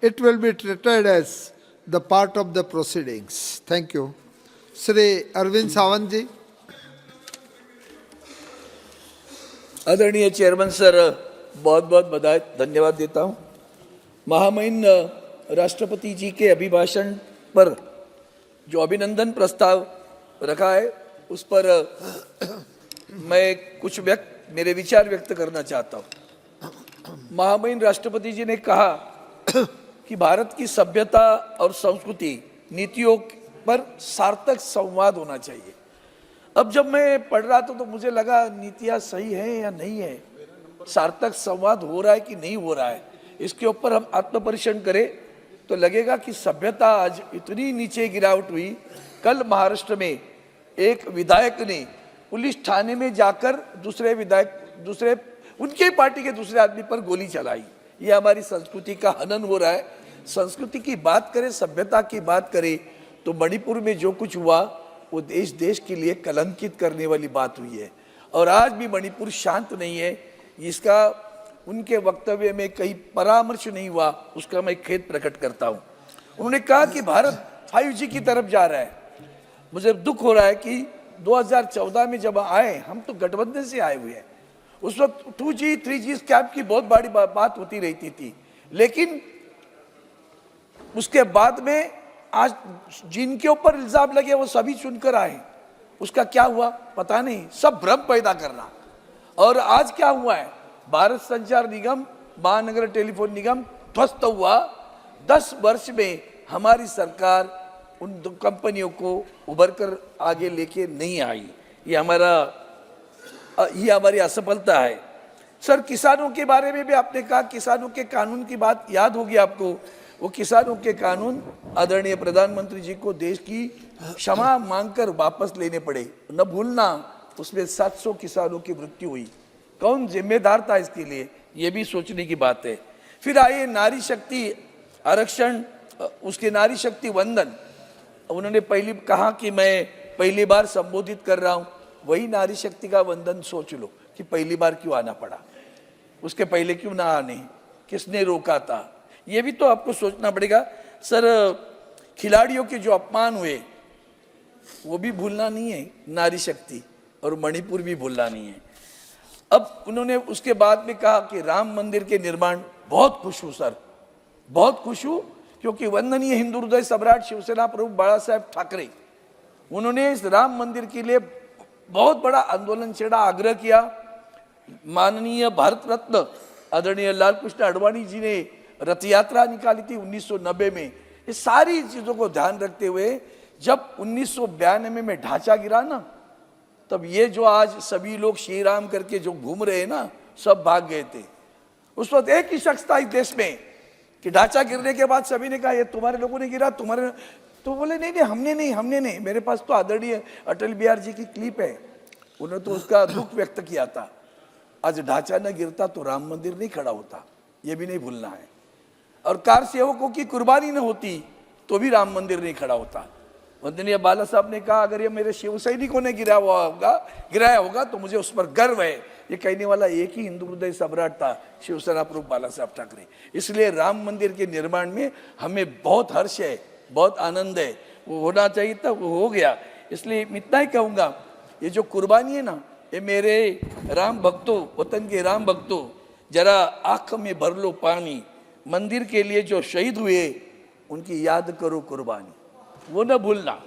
it will be treated as the part of the proceedings. Thank you. Shri Arvind Sawant ji. आदरणीय chairman sir, बहुत बहुत बधाई, धन्यवाद देता हूँ। महामहिम राष्ट्रपति जी के अभिभाषण पर जो अभिनंदन प्रस्ताव रखा है उस पर मैं कुछ मेरे विचार व्यक्त करना चाहता हूँ। महामहिम राष्ट्रपति जी ने कहा कि भारत की सभ्यता और संस्कृति नीतियों पर सार्थक संवाद होना चाहिए। अब जब मैं पढ़ रहा था तो मुझे लगा नीतियाँ सही है या नहीं है, सार्थक संवाद हो रहा है कि नहीं हो रहा है, इसके ऊपर हम आत्मपरीक्षण करें तो लगेगा कि सभ्यता आज इतनी नीचे गिरावट हुई। कल महाराष्ट्र में एक विधायक ने पुलिस थाने में जाकर दूसरे उनके पार्टी के दूसरे आदमी पर गोली चलाई। ये हमारी संस्कृति का हनन हो रहा है। संस्कृति की बात करें, सभ्यता की बात करें तो मणिपुर में जो कुछ हुआ वो देश के लिए कलंकित करने वाली बात हुई है और आज भी मणिपुर शांत नहीं है। इसका उनके वक्तव्य में कहीं परामर्श नहीं हुआ, उसका मैं खेद प्रकट करता हूं। उन्होंने कहा कि भारत 5G की तरफ जा रहा है। मुझे दुख हो रहा है कि 2014 में जब आए, हम तो गठबंधन से आए हुए हैं, उस वक्त 2G 3G स्कैम की बहुत बड़ी बात होती रहती थी, लेकिन उसके बाद में आज जिनके ऊपर इल्जाम लगे वो सभी चुनकर आए, उसका क्या हुआ पता नहीं, सब भ्रम पैदा करना। और आज क्या हुआ है, भारत संचार निगम, महानगर टेलीफोन निगम ध्वस्त हुआ। 10 वर्ष में हमारी सरकार उन कंपनियों को उभर कर आगे लेके नहीं आई। ये हमारी असफलता है। सर, किसानों के बारे में भी आपने कहा, किसानों के कानून की बात याद होगी आपको। वो किसानों के कानून आदरणीय प्रधानमंत्री जी को देश की क्षमा मांगकर वापस लेने पड़े। न भूलना, उसमें 700 किसानों की मृत्यु हुई। कौन जिम्मेदार था इसके लिए, ये भी सोचने की बात है। फिर आइए नारी शक्ति आरक्षण, उसके नारी शक्ति वंदन। उन्होंने पहली कहा कि मैं पहली बार संबोधित कर रहा हूँ, वही नारी शक्ति का वंदन सोच लो कि पहली बार क्यों आना पड़ा, उसके पहले क्यों ना आने, किसने रोका था, ये भी तो आपको सोचना पड़ेगा। सर, खिलाड़ियों के जो अपमान हुए वो भी भूलना नहीं है, नारी शक्ति, और मणिपुर भी भूलना नहीं है। अब उन्होंने उसके बाद में कहा कि राम मंदिर के निर्माण, बहुत खुश हूँ सर, बहुत खुश हूँ, क्योंकि वंदनीय हिंदू हृदय सम्राट शिवसेना प्रमुख बाला साहेब ठाकरे, उन्होंने इस राम मंदिर के लिए बहुत बड़ा आंदोलन छेड़ा, आग्रह किया। माननीय भारत रत्न आदरणीय लाल कृष्ण आडवाणी जी ने रथ यात्रा निकाली थी 1990 में। ये सारी चीजों को ध्यान रखते हुए जब 1992 में ढांचा गिरा ना, तब ये जो आज सभी लोग श्री राम करके जो घूम रहे हैं ना, सब भाग गए थे। उस वक्त एक ही शख्स था इस देश में कि ढांचा गिरने के बाद सभी ने कहा ये तुम्हारे लोगों ने गिरा, तुम्हारे, तो बोले नहीं हमने नहीं। मेरे पास तो आदरणीय अटल बिहारी जी की क्लिप है, उन्होंने तो उसका दुख व्यक्त किया था। आज ढांचा न गिरता तो राम मंदिर नहीं खड़ा होता, ये भी नहीं भूलना है। और कार सेवकों की कुर्बानी न होती तो भी राम मंदिर नहीं खड़ा होता। वंदनीय बाला साहब ने कहा अगर ये मेरे शिव सैनिकों ने गिराया होगा तो मुझे उस पर गर्व है। ये कहने वाला एक ही हिंदू हृदय सम्राट था, शिवसेना प्रमुख बाला साहब ठाकरे। इसलिए राम मंदिर के निर्माण में हमें बहुत हर्ष है, बहुत आनंद है। वो होना चाहिए था, वो हो गया। इसलिए इतना ही कहूँगा, ये जो कुर्बानी है ना, ये मेरे राम भक्तों, वतन के राम भक्तों, जरा आँख में भर लो पानी। मंदिर के लिए जो शहीद हुए उनकी याद करो कुर्बानी, वो न भूलना।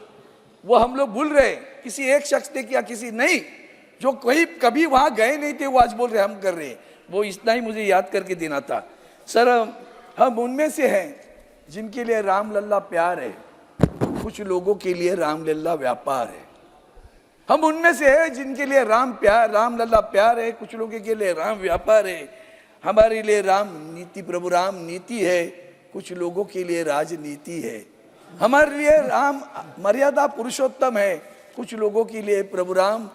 वो हम लोग भूल रहे, किसी एक शख्स ने किया, किसी नहीं, जो कोई कभी वहां गए नहीं थे वो आज बोल रहे हम कर रहे हैं। वो इतना ही मुझे याद करके देना था। सर, हम उनमें से हैं जिनके लिए रामलल्ला प्यार है, कुछ लोगों के लिए रामलल्ला व्यापार है। हम उनमें से हैं जिनके लिए रामलल्ला प्यार है, कुछ लोगों के लिए राम व्यापार है। हमारे लिए राम नीति, प्रभु राम नीति है, कुछ लोगों के लिए राजनीति है। हमारे लिए राम मर्यादा पुरुषोत्तम है, कुछ लोगों के लिए प्रभु राम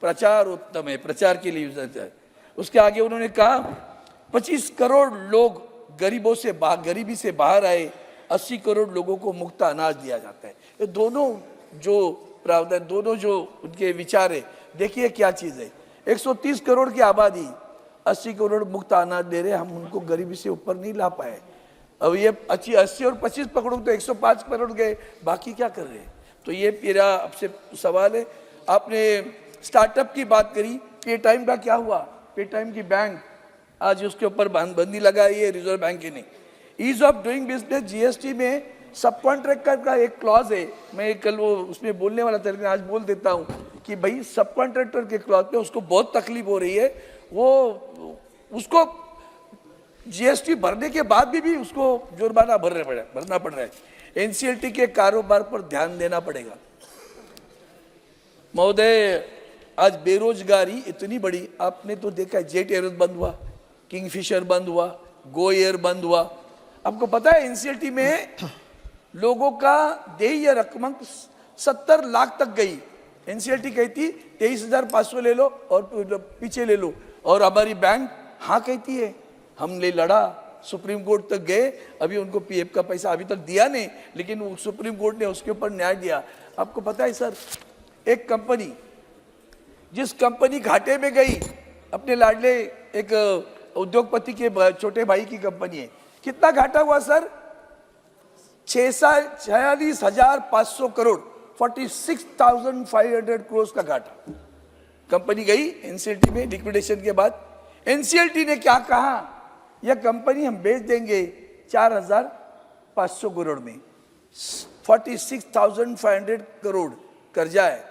प्रचार उत्तम है, प्रचार के लिए यूज होता है। उसके आगे उन्होंने कहा 25 करोड़ लोग गरीबी से बाहर आए, 80 करोड़ लोगों को मुफ्त अनाज दिया जाता है। ये दोनों जो प्रावधान, दोनों जो उनके विचार है, देखिए क्या चीज है। 130 करोड़ की आबादी, 80 करोड़ मुफ्त अनाज दे रहे, हम उनको गरीबी से ऊपर नहीं ला पाए। अब ये 80 और 25 पकड़ो तो 105 करोड़ गए, बाकी क्या कर रहे हैं? तो ये मेरा आपसे सवाल है। आपने स्टार्टअप की बात करी, पे टाइम का क्या हुआ? पे टाइम की बैंक आज उसके ऊपर बंदी लगाई है रिजर्व बैंक ने। Ease of doing business GST में सब कॉन्ट्रैक्टर का एक क्लॉज है, मैं कल वो उसमें बोलने वाला था लेकिन आज बोल देता हूँ कि भाई सब कॉन्ट्रैक्टर के क्लॉज पे उसको बहुत तकलीफ हो रही है, वो उसको जीएसटी भरने के बाद भी उसको जुर्माना भरना पड़ रहा है। एनसीएलटी के कारोबार पर ध्यान देना पड़ेगा। महोदय, आज बेरोजगारी इतनी बड़ी, आपने तो देखा जेट एयरवेज बंद हुआ, किंगफिशर बंद हुआ, गो एयर बंद हुआ। आपको पता है एनसीएलटी में लोगों का देय रकम 70 लाख तक गई। एनसीएलटी कहती 23,500 ले लो और पीछे ले लो, और हमारी बैंक हाँ कहती है। हमने लड़ा, सुप्रीम कोर्ट तक गए, अभी उनको पीएफ का पैसा अभी तक दिया नहीं, लेकिन सुप्रीम कोर्ट ने उसके ऊपर न्याय दिया। आपको पता है सर, एक कंपनी, जिस कंपनी घाटे में गई, अपने लाडले एक उद्योगपति के छोटे भाई की कंपनी है, कितना घाटा हुआ सर? 46,500 करोड़, 46,500 करोड़ का घाटा। कंपनी गई एनसीएलटी में लिक्विडेशन के बाद। एनसीएलटी ने क्या कहा? यह कंपनी हम बेच देंगे 4,500 करोड़ में। 46,500 करोड़ कर्जा है,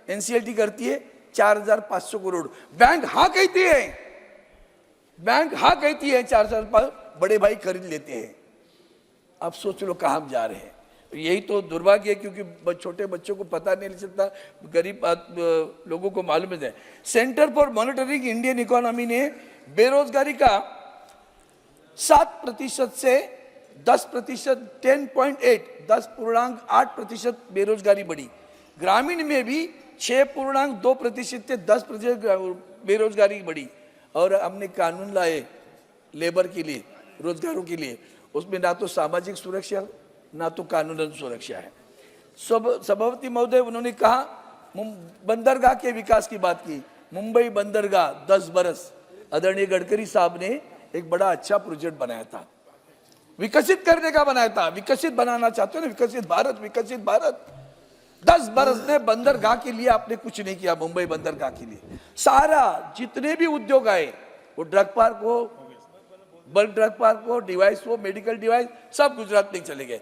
एनसीएलटी करती है 4,500 करोड़। बैंक हाँ कहती है, बैंक हाँ कहती है 4,500, बड़े भाई खरीद लेते हैं। अब सोच लो कहाँ हम जा रहे हैं। यही तो दुर्भाग्य है, क्योंकि छोटे बच्चों को पता नहीं चलता, गरीब लोगों को मालूम है। Centre for monitoring Indian economy ने बेरोजगारी का 7% से 10%, 10.8% बेरोजगारी बढ़ी। ग्रामीण में भी 6.2% से 10% बेरोजगारी बढ़ी। और हमने कानून लाए लेबर के लिए, रोजगारों के लिए, उसमें ना तो सामाजिक सुरक्षा ना तो कानूनन सुरक्षा है। सभापति महोदय, उन्होंने कहा बंदरगाह के विकास की बात की। मुंबई बंदरगाह 10 बरस, आदरणीय गडकरी साहब ने एक बड़ा अच्छा प्रोजेक्ट बनाया था, विकसित करने का बनाया था। विकसित बनाना चाहते हो ना, विकसित भारत, विकसित भारत। 10 बरस में बंदरगाह के लिए आपने कुछ नहीं किया। मुंबई बंदरगाह के लिए सारा जितने भी उद्योग आए, वो ड्रग पार्क हो, बल्क ड्रग पार्क हो, डिवाइस हो, मेडिकल डिवाइस, सब गुजरात में चले गए।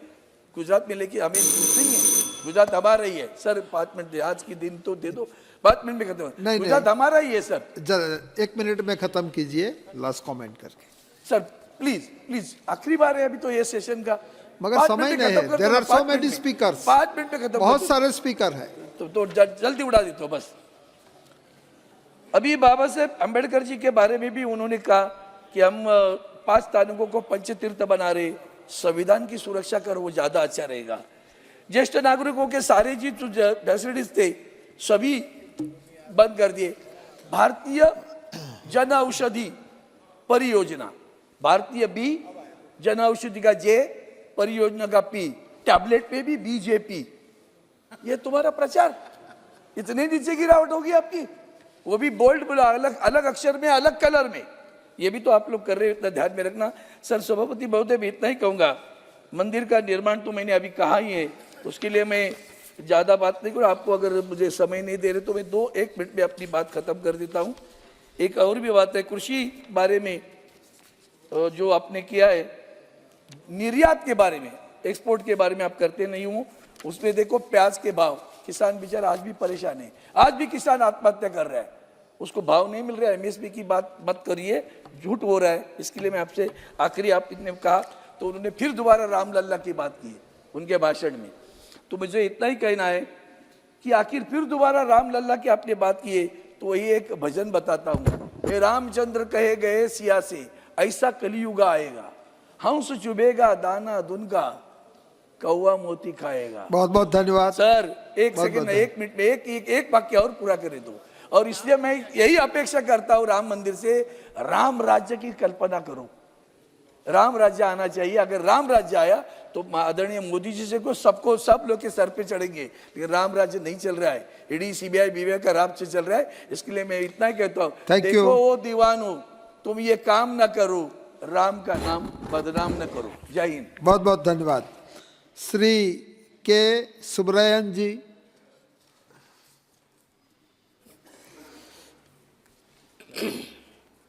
गुजरात में लेके हमें कुछ नहीं है, गुजरात हमारा ही है सर। 5 मिनट आज की दिन तो दे दो, 5 मिनट में खत्म। नहीं, गुजरात हमारा ही है सर। 1 मिनट में खत्म कीजिए, लास्ट कमेंट करके। सर प्लीज प्लीज, आखिरी बार है अभी तो ये सेशन का, मगर समय नहीं है। There are so many speakers, 5 minute में खत्म। बहुत सारे स्पीकर हैं, तो जल्दी उड़ा देते हो बस। अभी बाबा साहेब अम्बेडकर जी के बारे में भी उन्होंने कहा कि हम 5 तालुकों को पंचतीर्थ बना रहे, संविधान की सुरक्षा करो, वो ज्यादा अच्छा रहेगा। ज्येष्ठ नागरिकों के सारे जी जो फैसिलिटीज थे सभी बंद कर दिए। भारतीय जन औषधि परियोजना, भारतीय बी, जन औषधि का जे, परियोजना का पी, टैबलेट पे भी बीजेपी। ये तुम्हारा प्रचार, इतने नीचे गिरावट होगी आपकी, वो भी बोल्ड बोला, अलग अलग अक्षर में, अलग कलर में। ये भी तो आप लोग कर रहे हो, इतना ध्यान में रखना। सर सभापति महोदय, मैं इतना ही कहूँगा, मंदिर का निर्माण तो मैंने अभी कहा ही है, उसके लिए मैं ज़्यादा बात नहीं करूँ। आपको अगर मुझे समय नहीं दे रहे तो मैं 1 मिनट में अपनी बात खत्म कर देता हूँ। एक और भी बात है, कृषि बारे में जो आपने किया है, निर्यात के बारे में, एक्सपोर्ट के बारे में आप करते नहीं हो। उसमें देखो प्याज के भाव, किसान बेचारा आज भी परेशान है, आज भी किसान आत्महत्या कर रहा है, उसको भाव नहीं मिल रहा है। एमएसपी की बात मत करिए, झूठ हो रहा है। इसके लिए मैं आपसे आखिरी, आपने कहा तो उन्होंने फिर दोबारा रामलल्ला की बात की उनके भाषण में, तो मुझे इतना ही कहना है कि आखिर फिर दोबारा रामलल्ला की आपने बात की है, तो वही एक भजन बताता हूँ। हे रामचंद्र कहे गए सिया से, ऐसा कलियुग आएगा, हंस चुभेगा दाना दुनका, कौवा मोती खाएगा। बहुत बहुत धन्यवाद सर। एक सेकंड, 1 मिनट में एक वाक्य और पूरा करे दो। और इसलिए मैं यही अपेक्षा करता हूँ राम मंदिर से, राम राज्य की कल्पना करो, राम राज्य आना चाहिए। अगर राम राज्य आया तो आदरणीय मोदी जी से को सबको, सब लोग के सर पे चढ़ेंगे, लेकिन राम राज्य नहीं चल रहा है, ईडी सीबीआई बीबीआई का राज्य चल रहा है। इसके लिए मैं इतना ही कहता हूँ, देखो वो दीवानो, तुम ये काम ना करो, राम का नाम बदनाम न करो। जय हिंद। बहुत बहुत धन्यवाद। श्री के सुब्रयन जी।